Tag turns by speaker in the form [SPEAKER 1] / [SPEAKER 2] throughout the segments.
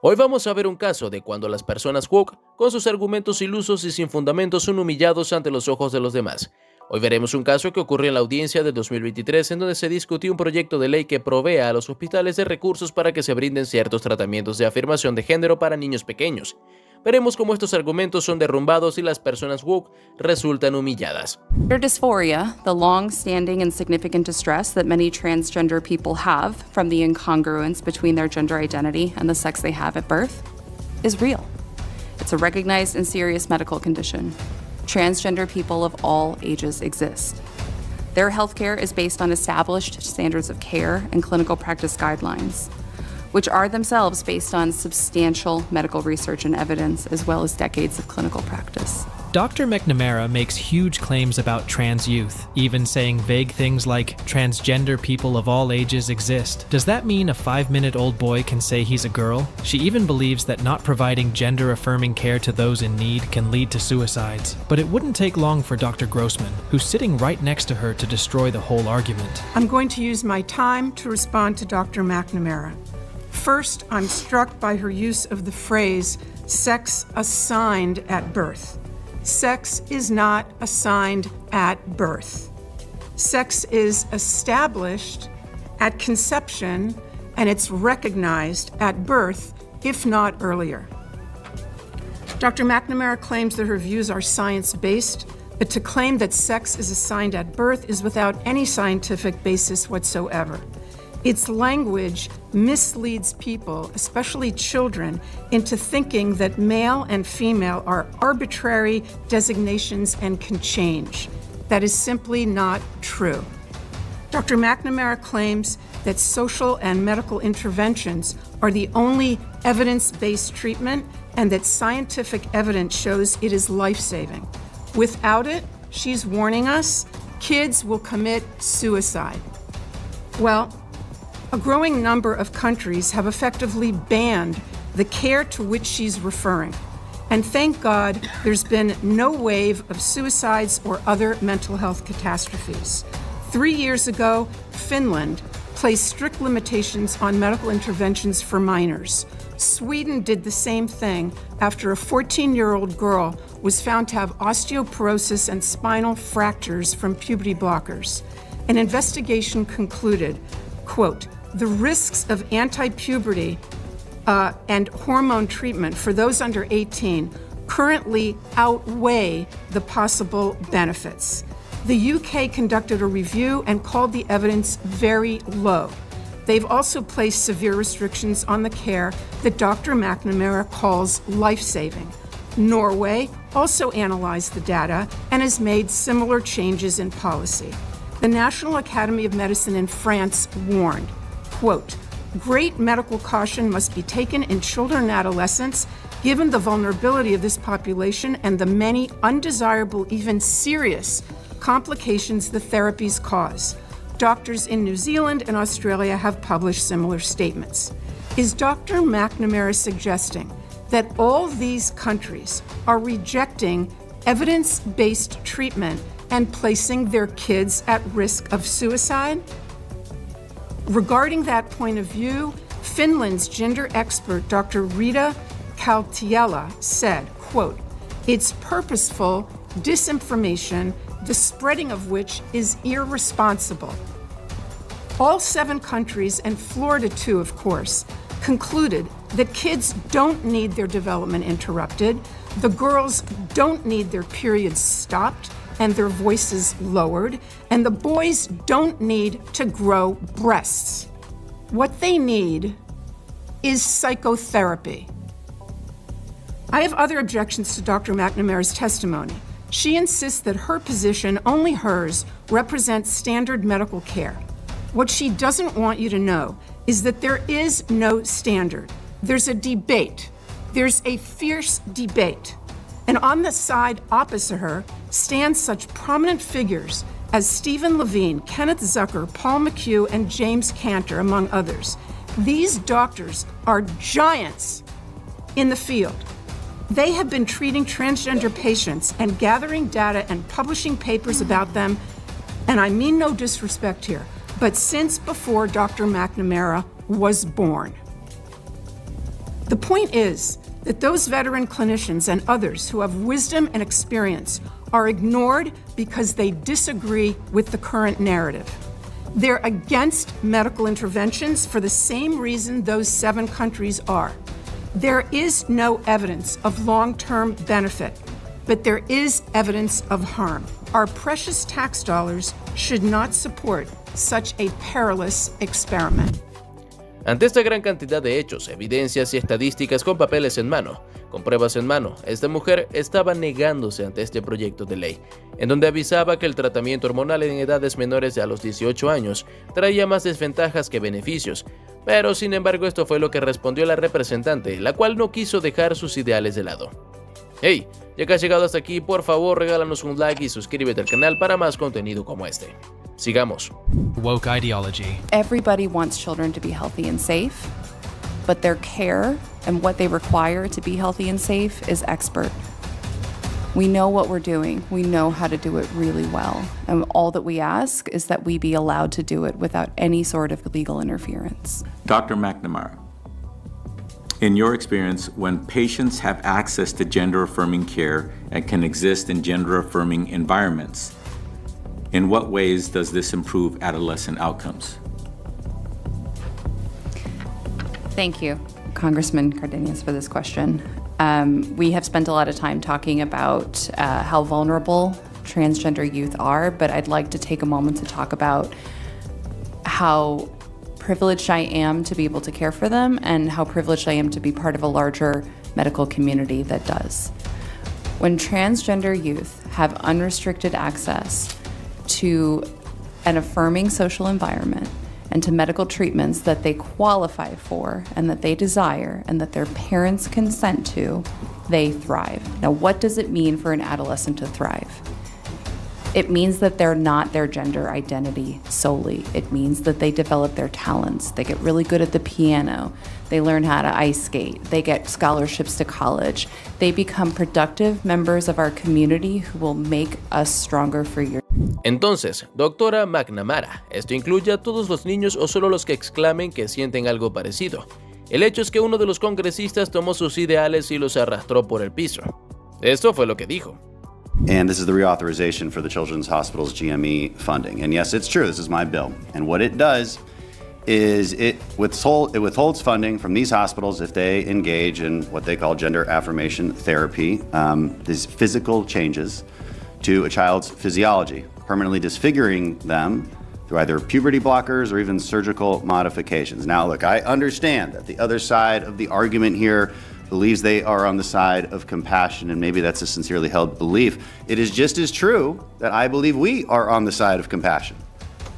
[SPEAKER 1] Hoy vamos a ver un caso de cuando las personas woke, con sus argumentos ilusos y sin fundamentos, son humillados ante los ojos de los demás. Hoy veremos un caso que ocurrió en la audiencia del 2023 en donde se discutió un proyecto de ley que provea a los hospitales de recursos para que se brinden ciertos tratamientos de afirmación de género para niños pequeños. Veremos cómo estos argumentos son derrumbados y las personas woke resultan humilladas.
[SPEAKER 2] Gender dysphoria, the long-standing and significant distress that many transgender people have from the incongruence between their gender identity and the sex they have at birth, is real. It's a recognized and serious medical condition. Transgender people of all ages exist. Their healthcare is based on established standards of care and clinical practice guidelines, which are themselves based on substantial medical research and evidence, as well as decades of clinical practice.
[SPEAKER 3] Dr. McNamara makes huge claims about trans youth, even saying vague things like, transgender people of all ages exist. Does that mean a 5-minute-old boy can say he's a girl? She even believes that not providing gender-affirming care to those in need can lead to suicides. But it wouldn't take long for Dr. Grossman, who's sitting right next to her, to destroy the whole argument.
[SPEAKER 4] I'm going to use my time to respond to Dr. McNamara. First, I'm struck by her use of the phrase, sex assigned at birth. Sex is not assigned at birth. Sex is established at conception, and it's recognized at birth, if not earlier. Dr. McNamara claims that her views are science-based, but to claim that sex is assigned at birth is without any scientific basis whatsoever. Its language misleads people, especially children, into thinking that male and female are arbitrary designations and can change. That is simply not true. Dr. McNamara claims that social and medical interventions are the only evidence-based treatment and that scientific evidence shows it is life-saving. Without it, she's warning us, kids will commit suicide. Well, a growing number of countries have effectively banned the care to which she's referring. And thank God there's been no wave of suicides or other mental health catastrophes. 3 years ago, Finland placed strict limitations on medical interventions for minors. Sweden did the same thing after a 14-year-old girl was found to have osteoporosis and spinal fractures from puberty blockers. An investigation concluded, quote, the risks of anti-puberty and hormone treatment for those under 18 currently outweigh the possible benefits. The UK conducted a review and called the evidence very low. They've also placed severe restrictions on the care that Dr. McNamara calls life-saving. Norway also analyzed the data and has made similar changes in policy. The National Academy of Medicine in France warned, quote, great medical caution must be taken in children and adolescents, given the vulnerability of this population and the many undesirable, even serious complications the therapies cause. Doctors in New Zealand and Australia have published similar statements. Is Dr. McNamara suggesting that all these countries are rejecting evidence-based treatment and placing their kids at risk of suicide? Regarding that point of view, Finland's gender expert, Dr. Rita Kaltiela, said, quote, it's purposeful disinformation, the spreading of which is irresponsible. All 7 countries, and Florida too, of course, concluded that kids don't need their development interrupted, the girls don't need their periods stopped and their voices lowered, and the boys don't need to grow breasts. What they need is psychotherapy. I have other objections to Dr. McNamara's testimony. She insists that her position, only hers, represents standard medical care. What she doesn't want you to know is that there is no standard. There's a debate. There's a fierce debate. And on the side opposite her stand such prominent figures as Stephen Levine, Kenneth Zucker, Paul McHugh, and James Cantor, among others. These doctors are giants in the field. They have been treating transgender patients and gathering data and publishing papers about them, and I mean no disrespect here, but since before Dr. McNamara was born. The point is that those veteran clinicians and others who have wisdom and experience are ignored because they disagree with the current narrative. They're against medical interventions for the same reason those 7 countries are. There is no evidence of long-term benefit, but there is evidence of harm. Our precious tax dollars should not support such a perilous experiment.
[SPEAKER 1] Ante esta gran cantidad de hechos, evidencias y estadísticas con papeles en mano, con pruebas en mano, esta mujer estaba negándose ante este proyecto de ley, en donde avisaba que el tratamiento hormonal en edades menores a los 18 años traía más desventajas que beneficios, pero sin embargo esto fue lo que respondió la representante, la cual no quiso dejar sus ideales de lado. Hey, ya que has llegado hasta aquí, por favor regálanos un like y suscríbete al canal para más contenido como este. Sigamos.
[SPEAKER 3] Woke ideology.
[SPEAKER 2] Everybody wants children to be healthy and safe, but their care and what they require to be healthy and safe is expert. We know what we're doing. We know how to do it really well. And all that we ask is that we be allowed to do it without any sort of legal interference.
[SPEAKER 5] Dr. McNamara, in your experience, when patients have access to gender-affirming care and can exist in gender-affirming environments, in what ways does this improve adolescent outcomes?
[SPEAKER 2] Thank you, Congressman Cardenas, for this question. We have spent a lot of time talking about how vulnerable transgender youth are, but I'd like to take a moment to talk about how privileged I am to be able to care for them and how privileged I am to be part of a larger medical community that does. When transgender youth have unrestricted access to an affirming social environment and to medical treatments that they qualify for and that they desire and that their parents consent to, they thrive. Now, what does it mean for an adolescent to thrive? It means that they're not their gender identity solely. It means that they develop their talents. They get really good at the piano. They learn how to ice skate. They get scholarships to college. They become productive members of our community who will make us stronger for years.
[SPEAKER 1] Entonces, doctora McNamara, ¿esto incluye a todos los niños o solo los que exclamen que sienten algo parecido? El hecho es que uno de los congresistas tomó sus ideales y los arrastró por el piso. Esto fue lo que dijo.
[SPEAKER 6] And this is the reauthorization for the Children's Hospital's GME funding. And yes, it's true, this is my bill. And what it does is it withholds funding from these hospitals if they engage in what they call gender affirmation therapy, these physical changes to a child's physiology, permanently disfiguring them through either puberty blockers or even surgical modifications. Now, look, I understand that the other side of the argument here believes they are on the side of compassion, and maybe that's a sincerely held belief. It is just as true that I believe we are on the side of compassion.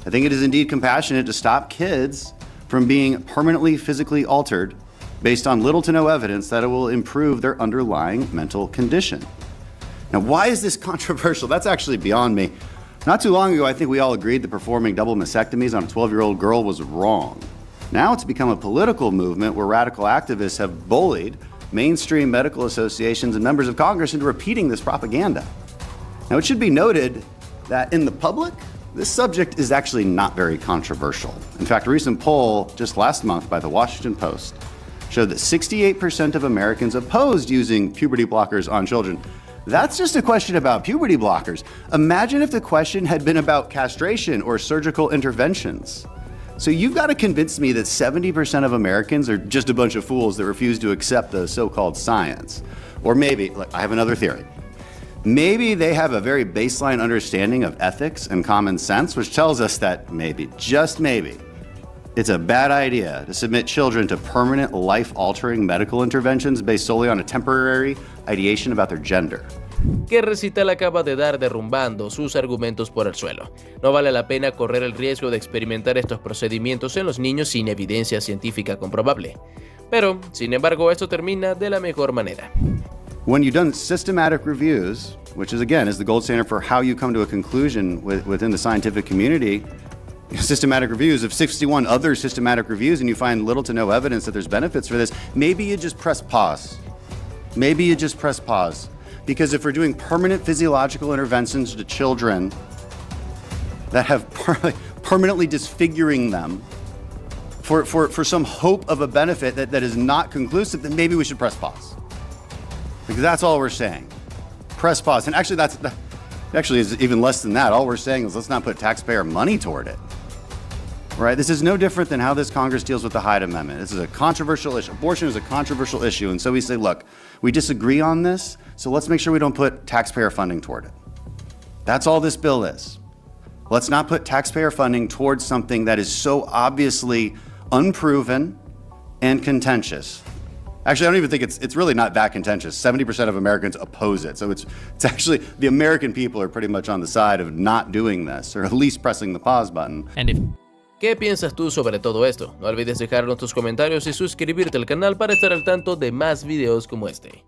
[SPEAKER 6] I think it is indeed compassionate to stop kids from being permanently physically altered based on little to no evidence that it will improve their underlying mental condition. Now, why is this controversial? That's actually beyond me. Not too long ago, I think we all agreed that performing double mastectomies on a 12-year-old girl was wrong. Now it's become a political movement where radical activists have bullied mainstream medical associations and members of Congress into repeating this propaganda. Now, it should be noted that in the public, this subject is actually not very controversial. In fact, a recent poll just last month by the Washington Post showed that 68% of Americans opposed using puberty blockers on children. That's just a question about puberty blockers. Imagine if the question had been about castration or surgical interventions. So you've got to convince me that 70% of Americans are just a bunch of fools that refuse to accept the so-called science. Or maybe, look, I have another theory. Maybe they have a very baseline understanding of ethics and common sense, which tells us that maybe, just maybe, it's a bad idea to submit children to permanent life-altering medical interventions based solely on a temporary ideation about their gender.
[SPEAKER 1] ¿Qué recital acaba de dar derrumbando sus argumentos por el suelo? No vale la pena correr el riesgo de experimentar estos procedimientos en los niños sin evidencia científica comprobable. Pero, sin embargo, esto termina de la mejor manera.
[SPEAKER 6] When you've done systematic reviews, which is again is the gold standard for how you come to a conclusion within the scientific community, systematic reviews of 61 other systematic reviews, and you find little to no evidence that there's benefits for this, maybe you just press pause. Maybe you just press pause. Because if we're doing permanent physiological interventions to children that have permanently disfiguring them for some hope of a benefit that is not conclusive, then maybe we should press pause. Because that's all we're saying. Press pause. And actually, actually is even less than that. All we're saying is let's not put taxpayer money toward it. Right? This is no different than how this Congress deals with the Hyde Amendment. This is a controversial issue. Abortion is a controversial issue. And so we say, look, we disagree on this, so let's make sure we don't put taxpayer funding toward it. That's all this bill is. Let's not put taxpayer funding towards something that is so obviously unproven and contentious. Actually, I don't even think it's really not that contentious. 70% of Americans oppose it. So it's actually, the American people are pretty much on the side of not doing this, or at least pressing the pause button.
[SPEAKER 3] And if
[SPEAKER 1] ¿Qué piensas tú sobre todo esto? No olvides dejarnos tus comentarios y suscribirte al canal para estar al tanto de más videos como este.